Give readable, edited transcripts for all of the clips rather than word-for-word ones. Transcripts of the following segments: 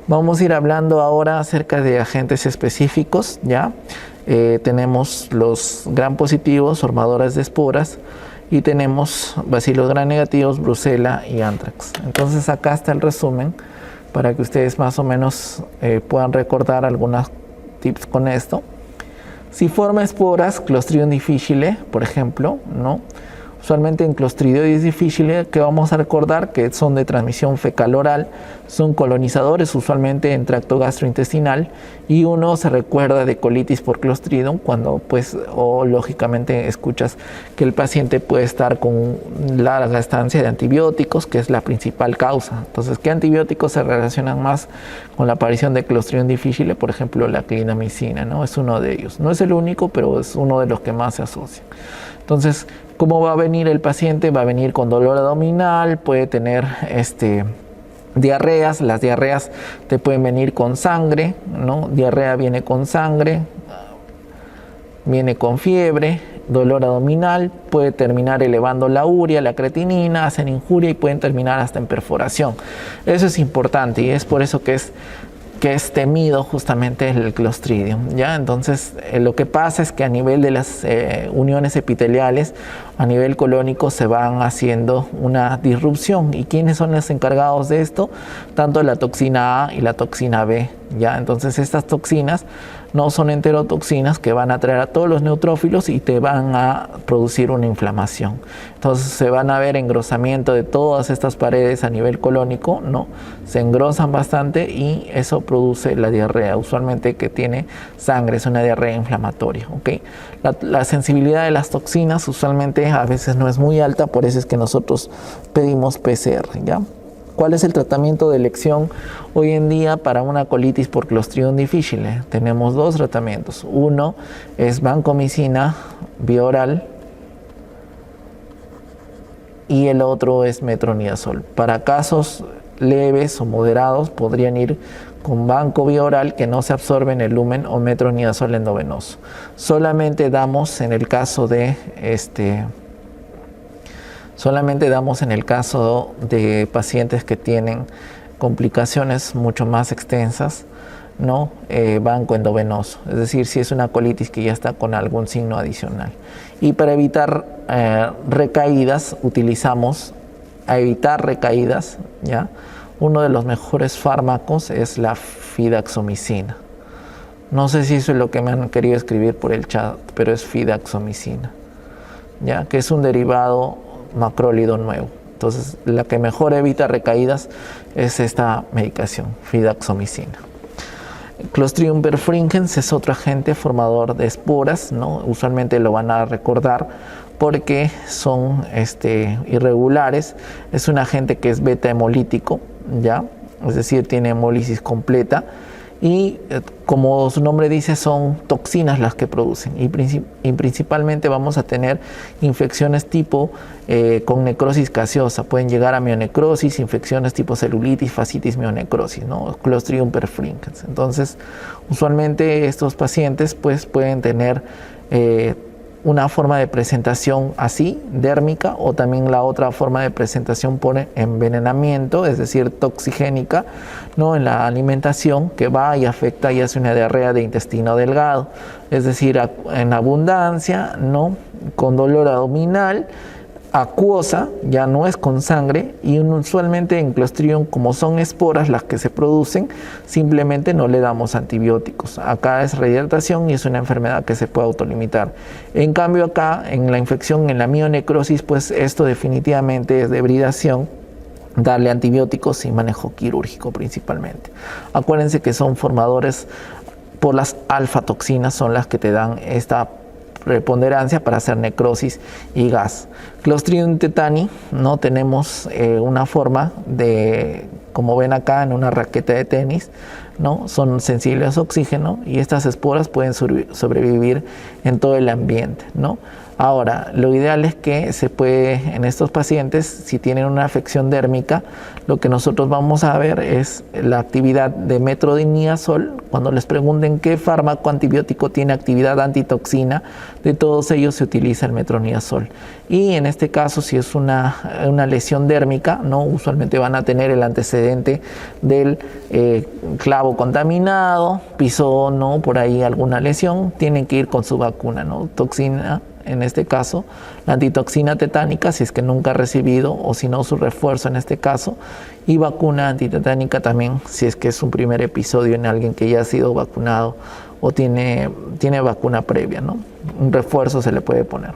Vamos a ir hablando ahora acerca de agentes específicos, ¿ya? Tenemos los gram positivos, formadores de esporas, y tenemos bacilos gram negativos, brucela y anthrax. Entonces acá está el resumen para que ustedes más o menos puedan recordar algunos tips con esto. Si forma esporas, Clostridium difficile, por ejemplo, ¿no? Usualmente en Clostridioides difficile, que vamos a recordar que son de transmisión fecal-oral, son colonizadores usualmente en tracto gastrointestinal, y uno se recuerda de colitis por Clostridium cuando lógicamente escuchas que el paciente puede estar con larga estancia de antibióticos, que es la principal causa. Entonces, ¿qué antibióticos se relacionan más con la aparición de Clostridium difficile? Por ejemplo, la clindamicina, ¿no? Es uno de ellos. No es el único, pero es uno de los que más se asocian. Entonces, ¿cómo va a venir el paciente? Va a venir con dolor abdominal, puede tener diarreas. Las diarreas te pueden venir con sangre, ¿no? Diarrea viene con sangre, viene con fiebre, dolor abdominal, puede terminar elevando la urea, la creatinina, hacen injuria y pueden terminar hasta en perforación. Eso es importante y es por eso que es temido justamente el Clostridium, ¿ya? Entonces, lo que pasa es que a nivel de las uniones epiteliales, a nivel colónico, se van haciendo una disrupción. ¿Y quiénes son los encargados de esto? Tanto la toxina A y la toxina B, ¿ya? Entonces, estas toxinas no son enterotoxinas que van a atraer a todos los neutrófilos y te van a producir una inflamación. Entonces se van a ver engrosamiento de todas estas paredes a nivel colónico, ¿no? Se engrosan bastante y eso produce la diarrea, usualmente que tiene sangre, es una diarrea inflamatoria, ¿ok? La sensibilidad de las toxinas usualmente a veces no es muy alta, por eso es que nosotros pedimos PCR, ¿ya? ¿Cuál es el tratamiento de elección hoy en día para una colitis por Clostridium difficile? Tenemos dos tratamientos. Uno es vancomicina vía oral y el otro es metronidazol. Para casos leves o moderados podrían ir con vanco vía oral que no se absorbe en el lumen o metronidazol endovenoso. Solamente damos en el caso de pacientes que tienen complicaciones mucho más extensas, ¿no? Banco endovenoso, es decir, si es una colitis que ya está con algún signo adicional. Y para evitar recaídas, ¿ya? Uno de los mejores fármacos es la fidaxomicina. No sé si eso es lo que me han querido escribir por el chat, pero es fidaxomicina, ¿ya? Que es un derivado macrólido nuevo. Entonces, la que mejor evita recaídas es esta medicación, fidaxomicina. Clostridium perfringens es otro agente formador de esporas, ¿no? Usualmente lo van a recordar porque son irregulares. Es un agente que es beta hemolítico, ¿ya? Es decir, tiene hemólisis completa. Y como su nombre dice, son toxinas las que producen y principalmente vamos a tener infecciones tipo con necrosis gaseosa, pueden llegar a mionecrosis, infecciones tipo celulitis, fascitis, mionecrosis, ¿no? Clostridium perfringens. Entonces, usualmente estos pacientes pues pueden tener una forma de presentación así, dérmica, o también la otra forma de presentación por envenenamiento, es decir, toxigénica, ¿no? En la alimentación, que va y afecta y hace una diarrea de intestino delgado, es decir, en abundancia, ¿no? Con dolor abdominal, acuosa, ya no es con sangre, y usualmente en Clostridium, como son esporas las que se producen, simplemente no le damos antibióticos. Acá es rehidratación y es una enfermedad que se puede autolimitar. En cambio acá, en la infección, en la mionecrosis, pues esto definitivamente es de hibridación, darle antibióticos y manejo quirúrgico principalmente. Acuérdense que son formadores por las alfa-toxinas, son las que te dan esta preponderancia para hacer necrosis y gas. Clostridium tetani, no tenemos una forma de, como ven acá en una raqueta de tenis, ¿no? Son sensibles a oxígeno y estas esporas pueden sobrevivir en todo el ambiente, ¿no? Ahora, lo ideal es que se puede, en estos pacientes, si tienen una afección dérmica, lo que nosotros vamos a ver es la actividad de metronidazol. Cuando les pregunten qué fármaco antibiótico tiene actividad antitoxina, de todos ellos se utiliza el metronidazol. Y en este caso, si es una lesión dérmica, ¿no? Usualmente van a tener el antecedente del clavo contaminado, pisó, ¿no? Por ahí alguna lesión, tienen que ir con su vacuna, ¿no? Toxina. En este caso, la antitoxina tetánica, si es que nunca ha recibido, o si no, su refuerzo en este caso, y vacuna antitetánica también, si es que es un primer episodio en alguien que ya ha sido vacunado o tiene vacuna previa, ¿no? Un refuerzo se le puede poner.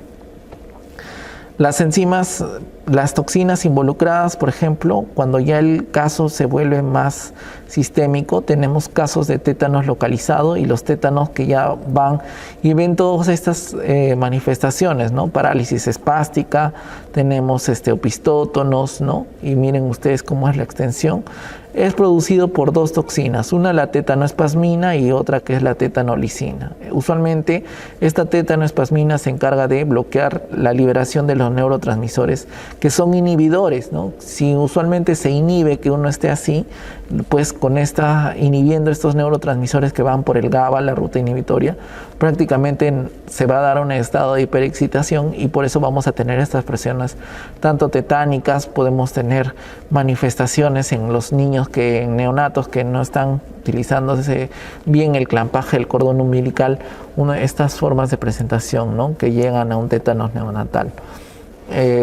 Las enzimas, las toxinas involucradas, por ejemplo, cuando ya el caso se vuelve más sistémico, tenemos casos de tétanos localizado y los tétanos que ya van y ven todas estas manifestaciones, ¿no? Parálisis espástica, tenemos opistótonos, ¿no? Y miren ustedes cómo es la extensión. Es producido por dos toxinas, una la tetanoespasmina y otra que es la tetanolicina. Usualmente esta tetanoespasmina se encarga de bloquear la liberación de los neurotransmisores que son inhibidores, ¿no? Si usualmente se inhibe que uno esté así, pues con inhibiendo estos neurotransmisores que van por el GABA, la ruta inhibitoria, prácticamente se va a dar un estado de hiperexcitación y por eso vamos a tener estas presiones tanto tetánicas, podemos tener manifestaciones en los niños en neonatos que no están utilizándose bien el clampaje del cordón umbilical, estas formas de presentación, ¿no? Que llegan a un tétanos neonatal.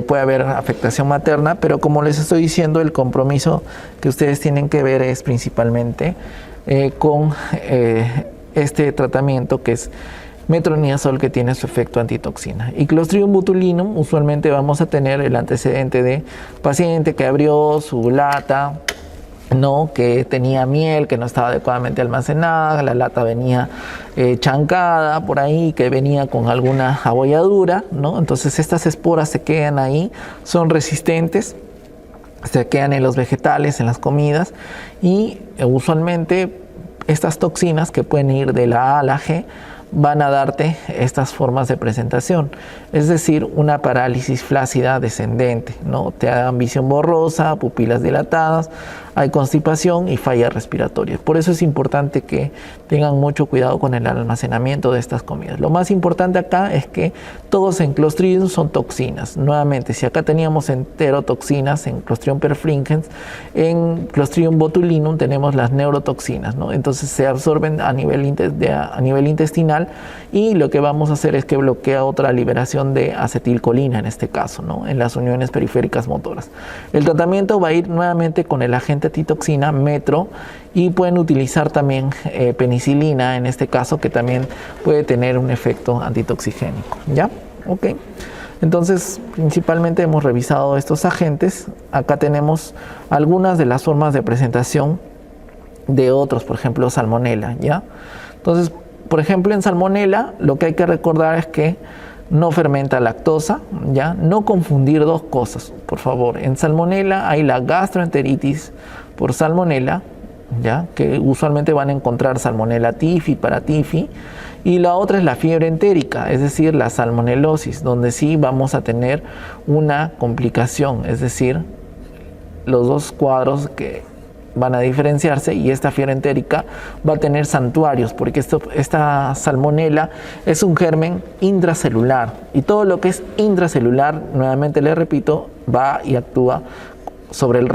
Puede haber afectación materna, pero como les estoy diciendo, el compromiso que ustedes tienen que ver es principalmente con este tratamiento que es metronidazol, que tiene su efecto antitoxina. Y Clostridium botulinum, usualmente vamos a tener el antecedente de paciente que abrió su lata, ¿no? Que tenía miel que no estaba adecuadamente almacenada, la lata venía chancada por ahí, que venía con alguna abolladura, ¿no? Entonces estas esporas se quedan ahí, son resistentes, se quedan en los vegetales, en las comidas, y usualmente estas toxinas, que pueden ir de la A a la G, van a darte estas formas de presentación, es decir, una parálisis flácida descendente, ¿no? Te dan visión borrosa, pupilas dilatadas, hay constipación y falla respiratoria. Por eso es importante que tengan mucho cuidado con el almacenamiento de estas comidas. Lo más importante acá es que todos en Clostridium son toxinas. Nuevamente, si acá teníamos enterotoxinas en Clostridium perfringens, en Clostridium botulinum tenemos las neurotoxinas, ¿no? Entonces se absorben a nivel intestinal y lo que vamos a hacer es que bloquea otra liberación de acetilcolina en este caso, ¿no? En las uniones periféricas motoras. El tratamiento va a ir nuevamente con el agente antitoxina, metro, y pueden utilizar también penicilina en este caso, que también puede tener un efecto antitoxigénico, ¿ya? Ok. Entonces, principalmente hemos revisado estos agentes. Acá tenemos algunas de las formas de presentación de otros, por ejemplo, salmonela, ¿ya? Entonces, por ejemplo, en salmonela, lo que hay que recordar es que no fermenta lactosa, ¿ya? No confundir dos cosas, por favor. En salmonela hay la gastroenteritis por salmonela, ¿ya? Que usualmente van a encontrar salmonela tifi, paratifi, y la otra es la fiebre entérica, es decir, la salmonelosis, donde sí vamos a tener una complicación, es decir, los dos cuadros que van a diferenciarse, y esta fiebre entérica va a tener santuarios, porque esta salmonela es un germen intracelular, y todo lo que es intracelular, nuevamente les repito, va y actúa sobre el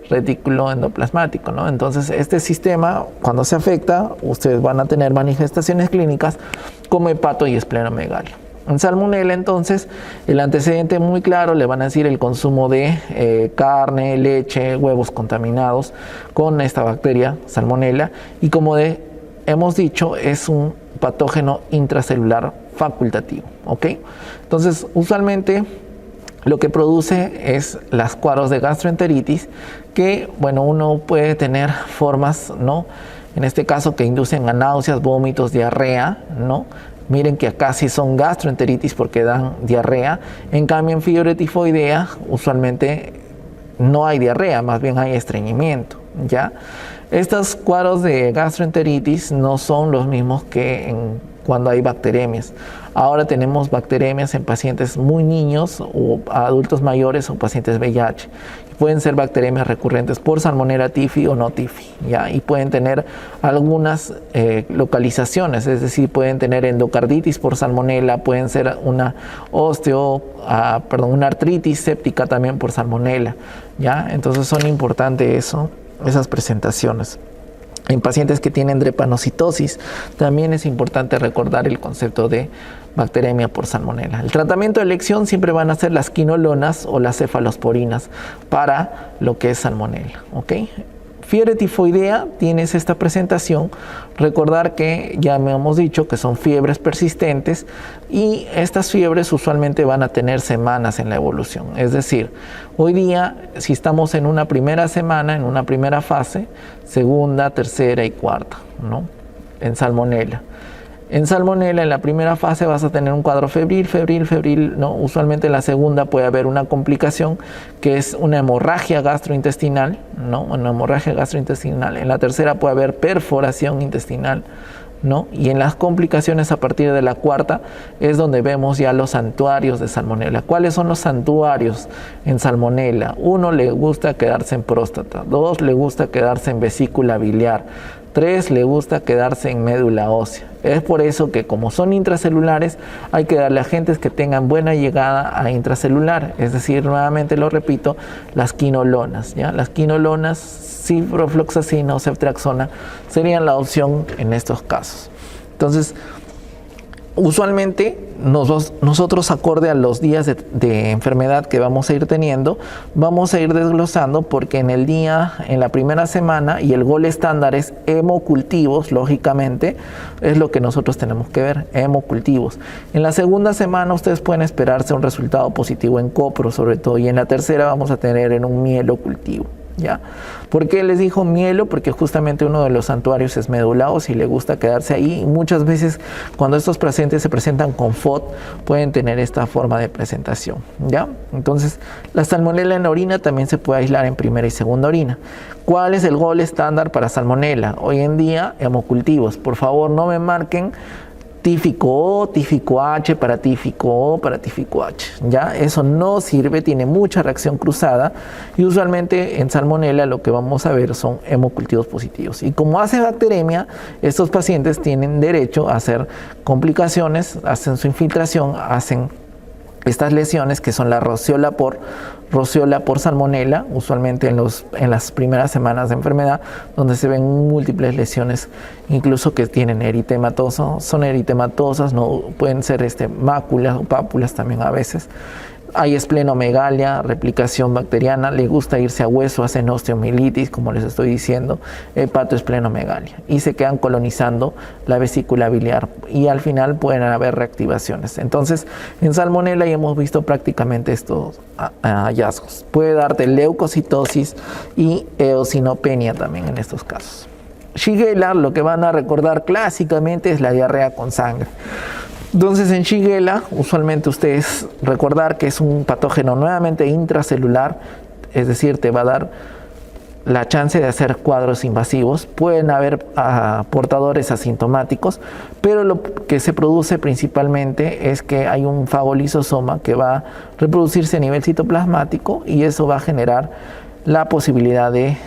retículo endoplasmático, ¿no? Entonces este sistema, cuando se afecta, ustedes van a tener manifestaciones clínicas como hepato y esplenomegalia. En salmonela, entonces, el antecedente muy claro, le van a decir el consumo de carne, leche, huevos contaminados con esta bacteria salmonela, y como hemos dicho, es un patógeno intracelular facultativo, ¿ok? Entonces, usualmente lo que produce es las cuadros de gastroenteritis, que, bueno, uno puede tener formas, ¿no? En este caso, que inducen a náuseas, vómitos, diarrea, ¿no? Miren que acá sí son gastroenteritis porque dan diarrea. En cambio, en fiebre tifoidea usualmente no hay diarrea, más bien hay estreñimiento, ¿ya? Estos cuadros de gastroenteritis no son los mismos que en cuando hay bacteremias. Ahora tenemos bacteremias en pacientes muy niños o adultos mayores o pacientes VIH. Pueden ser bacteremias recurrentes por Salmonella typhi o no typhi, ¿ya? Y pueden tener algunas localizaciones, es decir, pueden tener endocarditis por Salmonella, pueden ser una una artritis séptica también por Salmonella, ¿ya? Entonces son importantes esas presentaciones. En pacientes que tienen drepanocitosis también es importante recordar el concepto de bacteremia por Salmonella. El tratamiento de elección siempre van a ser las quinolonas o las cefalosporinas para lo que es Salmonella, ¿ok? Fiebre tifoidea, tienes esta presentación. Recordar que ya me hemos dicho que son fiebres persistentes y estas fiebres usualmente van a tener semanas en la evolución. Es decir, hoy día, si estamos en una primera semana, en una primera fase, segunda, tercera y cuarta, ¿no? En Salmonella. En Salmonella, en la primera fase vas a tener un cuadro febril, ¿no? Usualmente en la segunda puede haber una complicación que es una hemorragia gastrointestinal, ¿no? Una hemorragia gastrointestinal. En la tercera puede haber perforación intestinal, ¿no? Y en las complicaciones a partir de la cuarta es donde vemos ya los santuarios de Salmonella. ¿Cuáles son los santuarios en Salmonella? 1, le gusta quedarse en próstata. 2, le gusta quedarse en vesícula biliar. 3, le gusta quedarse en médula ósea. Es por eso que como son intracelulares, hay que darle agentes que tengan buena llegada a intracelular. Es decir, nuevamente lo repito, las quinolonas, ¿ya? Las quinolonas, ciprofloxacina o ceftriaxona serían la opción en estos casos. Entonces, usualmente nosotros acorde a los días de enfermedad que vamos a ir teniendo, vamos a ir desglosando porque en la primera semana, y el gol estándar es hemocultivos, lógicamente, es lo que nosotros tenemos que ver, hemocultivos. En la segunda semana ustedes pueden esperarse un resultado positivo en copro sobre todo, y en la tercera vamos a tener en un mielocultivo. ¿Ya? ¿Por qué les dijo mielo? Porque justamente uno de los santuarios es médula ósea y le gusta quedarse ahí. Y muchas veces cuando estos pacientes se presentan con FOD pueden tener esta forma de presentación, ¿ya? Entonces la salmonela en la orina también se puede aislar en primera y segunda orina. ¿Cuál es el gol estándar para salmonela? Hoy en día, hemocultivos. Por favor, no me marquen tífico O, tífico H para tífico O, para tífico H, ¿ya? Eso no sirve, tiene mucha reacción cruzada y usualmente en salmonella lo que vamos a ver son hemocultivos positivos. Y como hace bacteremia, estos pacientes tienen derecho a hacer complicaciones, hacen su infiltración, hacen estas lesiones que son la roceola por salmonella, usualmente en las primeras semanas de enfermedad, donde se ven múltiples lesiones, incluso que tienen eritematoso, son eritematosas, no pueden ser máculas o pápulas también a veces. Hay esplenomegalia, replicación bacteriana, le gusta irse a hueso, hacen osteomielitis, como les estoy diciendo, hepatoesplenomegalia, y se quedan colonizando la vesícula biliar y al final pueden haber reactivaciones. Entonces, en salmonella ya hemos visto prácticamente estos hallazgos. Puede darte leucocitosis y eosinopenia también en estos casos. Shigella, lo que van a recordar clásicamente es la diarrea con sangre. Entonces en Shigella, usualmente ustedes recordar que es un patógeno nuevamente intracelular, es decir, te va a dar la chance de hacer cuadros invasivos. Pueden haber portadores asintomáticos, pero lo que se produce principalmente es que hay un fagolisosoma que va a reproducirse a nivel citoplasmático y eso va a generar la posibilidad de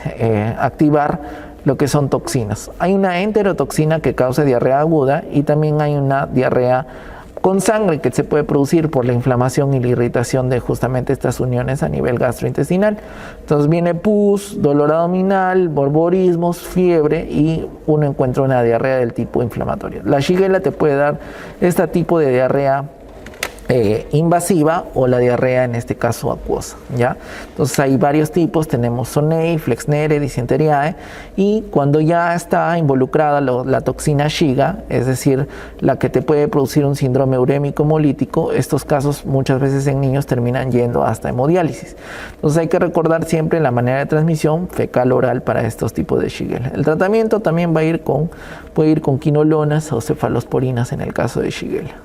activar lo que son toxinas. Hay una enterotoxina que causa diarrea aguda y también hay una diarrea con sangre que se puede producir por la inflamación y la irritación de justamente estas uniones a nivel gastrointestinal. Entonces viene pus, dolor abdominal, borborismos, fiebre y uno encuentra una diarrea del tipo inflamatoria. La Shigella te puede dar este tipo de diarrea invasiva o la diarrea en este caso acuosa, ¿ya? Entonces hay varios tipos, tenemos Sonnei, Flexneri, Dysenteriae, y cuando ya está involucrada la toxina Shiga, es decir, la que te puede producir un síndrome urémico hemolítico, estos casos muchas veces en niños terminan yendo hasta hemodiálisis. Entonces hay que recordar siempre la manera de transmisión fecal oral para estos tipos de Shigella. El tratamiento también puede ir con quinolonas o cefalosporinas en el caso de Shigella.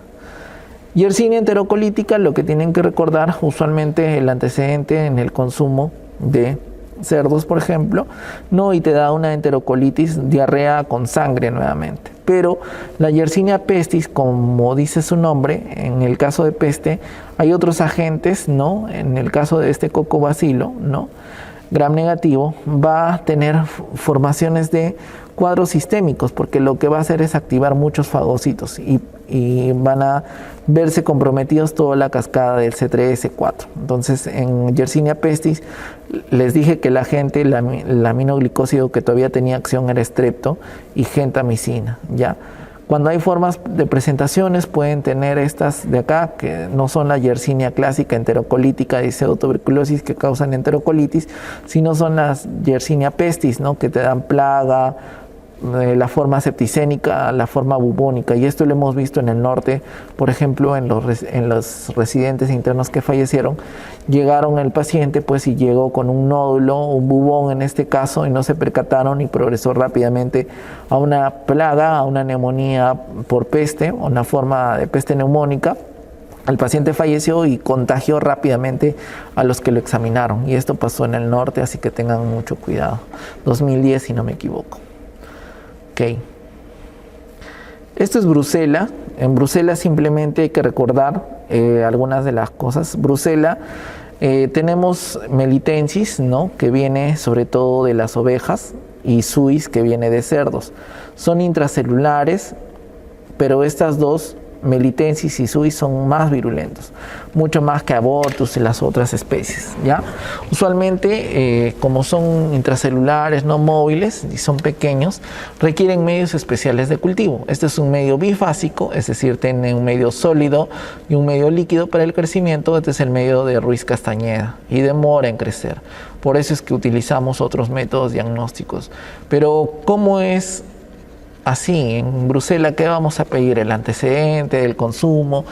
Yersinia enterocolítica, lo que tienen que recordar, usualmente el antecedente en el consumo de cerdos, por ejemplo, ¿no? Y te da una enterocolitis, diarrea con sangre nuevamente. Pero la Yersinia pestis, como dice su nombre, en el caso de peste, hay otros agentes, ¿no? En el caso de este cocobacilo, ¿no? Gram negativo, va a tener formaciones de cuadros sistémicos, porque lo que va a hacer es activar muchos fagocitos y van a verse comprometidos toda la cascada del C3S4. Entonces, en Yersinia pestis, les dije que la gente, el aminoglicósido que todavía tenía acción era estrepto y gentamicina, ¿ya? Cuando hay formas de presentaciones pueden tener estas de acá, que no son la Yersinia clásica enterocolítica y pseudotuberculosis que causan enterocolitis, sino son las Yersinia pestis, ¿no? Que te dan plaga, la forma septicénica, la forma bubónica, y esto lo hemos visto en el norte, por ejemplo, en los residentes internos que fallecieron. Llegaron el paciente pues y llegó con un nódulo, un bubón en este caso, y no se percataron y progresó rápidamente a una plaga, a una neumonía por peste, una forma de peste neumónica. El paciente falleció y contagió rápidamente a los que lo examinaron, y esto pasó en el norte, así que tengan mucho cuidado. 2010 si no me equivoco. Okay. Esto es Brucella. En Brucella simplemente hay que recordar algunas de las cosas. Brucella, tenemos Melitensis, ¿no? Que viene sobre todo de las ovejas, y Suis, que viene de cerdos. Son intracelulares, pero estas dos, Melitensis y Suis, son más virulentos, mucho más que Abortus y las otras especies, ¿ya? Usualmente, como son intracelulares, no móviles y son pequeños, requieren medios especiales de cultivo. Este es un medio bifásico, es decir, tiene un medio sólido y un medio líquido para el crecimiento. Este es el medio de Ruiz Castañeda y demora en crecer. Por eso es que utilizamos otros métodos diagnósticos. Pero, ¿cómo es así? En Brucella, ¿qué vamos a pedir? El antecedente del consumo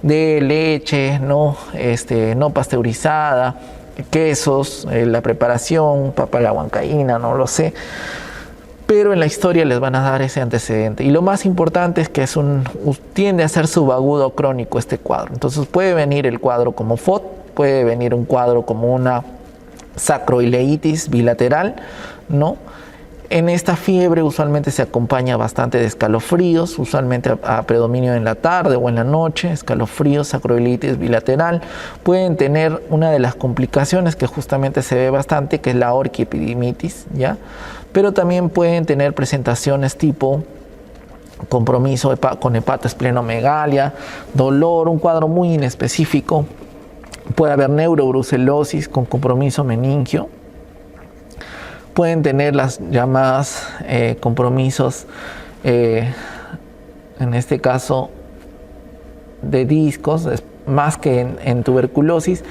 de leche no pasteurizada, quesos, la preparación, papa a la huancaína, no lo sé. Pero en la historia les van a dar ese antecedente. Y lo más importante es que tiende a ser subagudo crónico este cuadro. Entonces puede venir el cuadro como FOD, puede venir un cuadro como una sacroileitis bilateral, ¿no? En esta fiebre usualmente se acompaña bastante de escalofríos, usualmente a predominio en la tarde o en la noche, escalofríos, sacroileitis bilateral. Pueden tener una de las complicaciones que justamente se ve bastante, que es la orquiepidemitis, ¿ya? Pero también pueden tener presentaciones tipo compromiso con hepatoesplenomegalia, dolor, un cuadro muy inespecífico. Puede haber neurobrucelosis con compromiso meningio. Pueden tener las llamadas compromisos, en este caso de discos, más que en tuberculosis.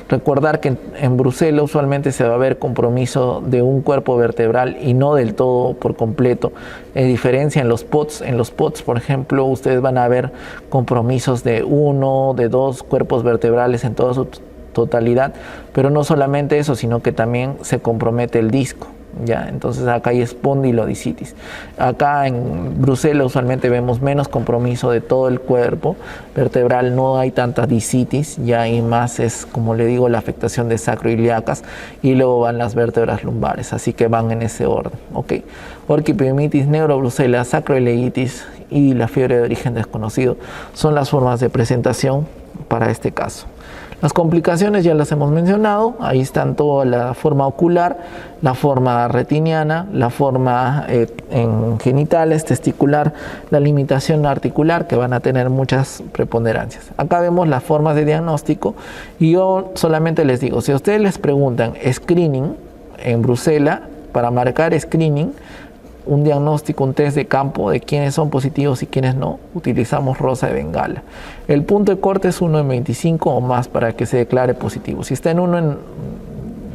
Recordar que en Brucella usualmente se va a ver compromiso de un cuerpo vertebral y no del todo por completo. Diferencia en los POTS. En los POTS, por ejemplo, ustedes van a ver compromisos de uno, de dos cuerpos vertebrales en toda su totalidad, pero no solamente eso, sino que también se compromete el disco, ¿ya? Entonces acá hay espondilodicitis. Acá en Brucella usualmente vemos menos compromiso de todo el cuerpo vertebral, no hay tanta dicitis, ya hay más, es como le digo, la afectación de sacroiliacas, y luego van las vértebras lumbares, así que van en ese orden, ¿ok? Orquiepidemitis, neurobrucella, sacroileitis y la fiebre de origen desconocido son las formas de presentación para este caso. Las complicaciones ya las hemos mencionado, ahí están toda la forma ocular, la forma retiniana, la forma en genitales, testicular, la limitación articular, que van a tener muchas preponderancias. Acá vemos las formas de diagnóstico, y yo solamente les digo, si a ustedes les preguntan screening en Brucella, para marcar screening, un diagnóstico, un test de campo de quiénes son positivos y quiénes no, utilizamos Rosa de Bengala. El punto de corte es 1 en 25 o más para que se declare positivo. Si está en 1 en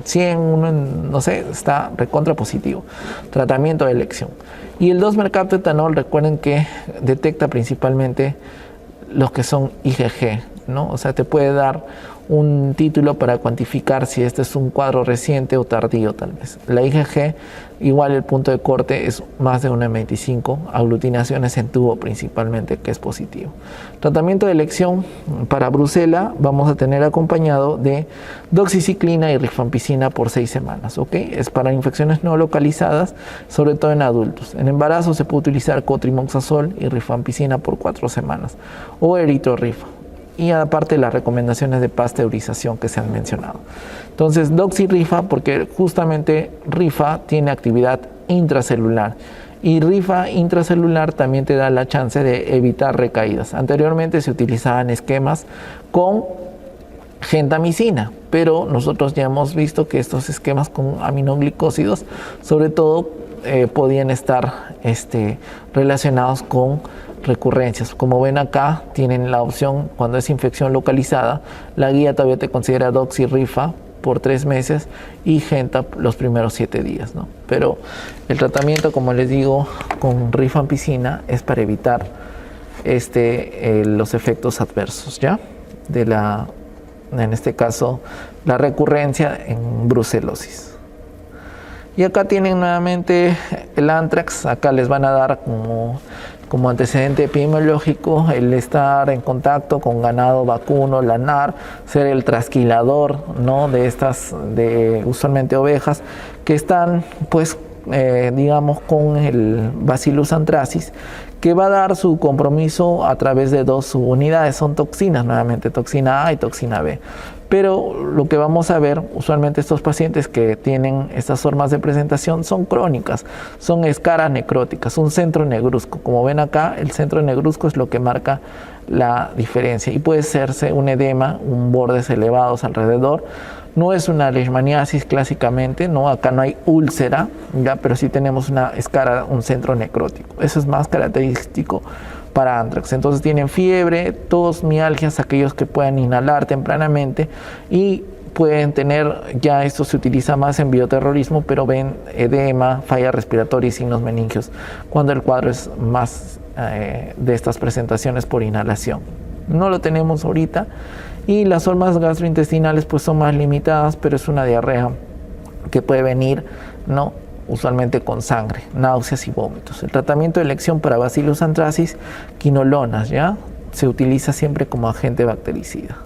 100, 1 en, no sé, está recontra positivo. Tratamiento de elección. Y el 2-mercaptoetanol, recuerden que detecta principalmente los que son IgG, ¿no? O sea, te puede dar un título para cuantificar si este es un cuadro reciente o tardío tal vez. La IgG, igual el punto de corte es más de 1,25, aglutinaciones en tubo principalmente, que es positivo. Tratamiento de elección para brucela vamos a tener acompañado de doxiciclina y rifampicina por 6 semanas, ¿ok? Es para infecciones no localizadas, sobre todo en adultos. En embarazo se puede utilizar cotrimoxazol y rifampicina por 4 semanas o eritrorifa. Y aparte las recomendaciones de pasteurización que se han mencionado. Entonces, doxirifa, porque justamente rifa tiene actividad intracelular. Y rifa intracelular también te da la chance de evitar recaídas. Anteriormente se utilizaban esquemas con gentamicina, pero nosotros ya hemos visto que estos esquemas con aminoglicósidos, sobre todo, podían estar relacionados con recurrencias. Como ven acá, tienen la opción cuando es infección localizada. La guía todavía te considera doxirifa por 3 meses y genta los primeros 7 días, ¿no? Pero el tratamiento, como les digo, con rifampicina es para evitar los efectos adversos, ¿ya? En este caso, la recurrencia en brucelosis. Y acá tienen nuevamente el anthrax. Acá les van a dar como antecedente epidemiológico el estar en contacto con ganado vacuno, lanar, ser el trasquilador, ¿no? de usualmente ovejas que están pues digamos con el Bacillus anthracis, que va a dar su compromiso a través de 2 subunidades. Son toxinas, nuevamente toxina A y toxina B. Pero lo que vamos a ver, usualmente estos pacientes que tienen estas formas de presentación son crónicas, son escaras necróticas, un centro negruzco. Como ven acá, el centro negruzco es lo que marca la diferencia y puede serse un edema, un bordes elevados alrededor. No es una leishmaniasis clásicamente, ¿no? Acá no hay úlcera, ¿ya? Pero sí tenemos una escara, un centro necrótico. Eso es más característico para anthrax. Entonces tienen fiebre, tos, mialgias, aquellos que puedan inhalar tempranamente y pueden tener, ya esto se utiliza más en bioterrorismo, pero ven edema, falla respiratoria y signos meningios cuando el cuadro es más de estas presentaciones por inhalación. No lo tenemos ahorita y las formas gastrointestinales pues son más limitadas, pero es una diarrea que puede venir, ¿no? Usualmente con sangre, náuseas y vómitos. El tratamiento de elección para Bacillus anthracis, quinolonas, ¿ya? Se utiliza siempre como agente bactericida.